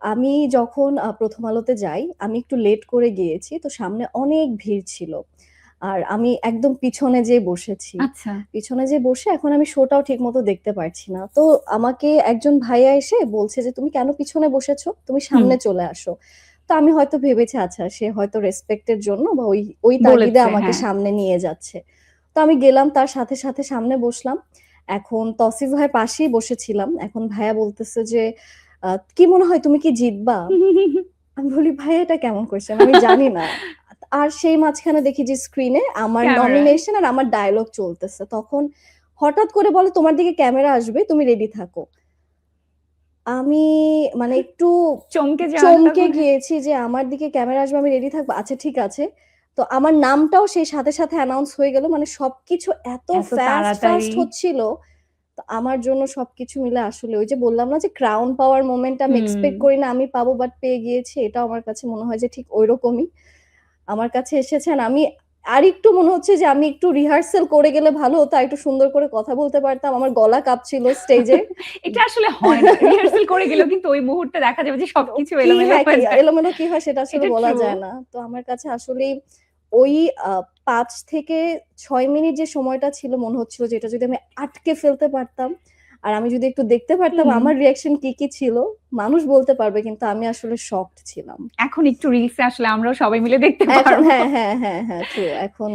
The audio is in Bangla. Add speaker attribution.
Speaker 1: আমি যখন প্রথম আলোতে যাই, আমি একটু লেট করে গিয়েছি। তো সামনে অনেক ভিড় ছিল। আর আমি একদম পিছনে যেয়ে বসেছি।
Speaker 2: আচ্ছা।
Speaker 1: পিছনে যেয়ে বসে এখন আমি শোটাও ঠিকমতো দেখতে পারছি না। তো আমাকে একজন ভাইয়া এসে বলছে যে, "তুমি কেন পিছনে বসেছো? তুমি
Speaker 2: হুম।
Speaker 1: সামনে চলে আসো।" তো আমি হয়তো ভেবেছি আচ্ছা সে হয়তো রেসপেক্ট এর জন্য বা ওই তাগিদে
Speaker 2: বলেছে,
Speaker 1: আমাকে
Speaker 2: হ্যাঁ।
Speaker 1: সামনে নিয়ে যাচ্ছে। তো আমি গেলাম তার সাথে, সাথে সামনে বসলাম। এখন তৌসিফ ভাইয়ের পাশেই বসেছিলাম। এখন ভাইয়া বলতেছে যে, "কি মনে হয় তুমি কি জিতবা?" আমি বলি, "ভাইয়া এটা কেমন কোয়েশ্চেন? আমি জানি না।" আর সেই মাঝখানে দেখি যে স্ক্রিনে আমার
Speaker 2: ক্যামেরা।
Speaker 1: নমিনেশন আর আমার ডায়ালগ চলতেছে। তখন হঠাৎ করে বলে, "তোমার দিকে ক্যামেরা আসবে, তুমি রেডি থাকো।" আমি মানে একটু
Speaker 2: চমকে যাওয়াটা
Speaker 1: চমকে
Speaker 2: মনে হয়
Speaker 1: গিয়েছি যে আমার দিকে ক্যামেরা আসবে, আমি রেডি থাকবো। আচ্ছা ঠিক আছে। তো আমার নামটাও সেই সাথে, সাথে অ্যানাউন্স হয়ে গেল। মানে সবকিছু এত
Speaker 2: এত
Speaker 1: ফাস্ট,
Speaker 2: তাড়াতাড়ি।
Speaker 1: ফাস্ট হচ্ছিল। তো আমার জন্য সবকিছু মিলে আসলে ওই যে বললাম না যে ক্রাউন পাওয়ার মোমেন্ট আমি
Speaker 2: হুম।
Speaker 1: এক্সপেক্ট করি না আমি পাবো বাট পেয়ে গিয়েছি। এটাও আমার কাছে মনে হয় যে ঠিক ঐরকমই। আমার কাছে এসেছেন আমি আরেকটু মনে হচ্ছে যে আমি একটু রিহার্সাল করে গেলে ভালো হতো। আরেকটু সুন্দর করে কথা বলতে পারতাম। আমার গলা কাঁপছিল স্টেজে।
Speaker 2: এটা আসলে হয় না। রিহার্সাল করে গেলেও কিন্তু ওই মুহূর্তে দেখা যাবে যে
Speaker 1: তো
Speaker 2: সবকিছু
Speaker 1: কি
Speaker 2: এলোমেলো
Speaker 1: হ্যাঁ, কি
Speaker 2: হয়ে যায়।
Speaker 1: এলোমেলো কি হয় সেটা আসলে
Speaker 2: এটা
Speaker 1: বলা
Speaker 2: ট্রু।
Speaker 1: যায় না। তো আমার কাছে আসলেই ওই আ ৫ থেকে ৬ মিনিট যে সময়টা ছিল মনে হচ্ছিল যে এটা যদি আমি আটকে ফেলতে পারতাম, আর আমি যদি একটু দেখতে পারতাম
Speaker 2: হুম।
Speaker 1: আমার রিঅ্যাকশন কি, কি ছিল, মানুষ বলতে পারবে কিন্তু আমি আসলে শকড ছিলাম।
Speaker 2: এখন একটু রিলসে আসলে আমরাও সবাই মিলে দেখতে
Speaker 1: এখন
Speaker 2: পারবো।
Speaker 1: হ্যাঁ, হ্যাঁ, হ্যাঁ, হ্যাঁ, ট্রু। এখন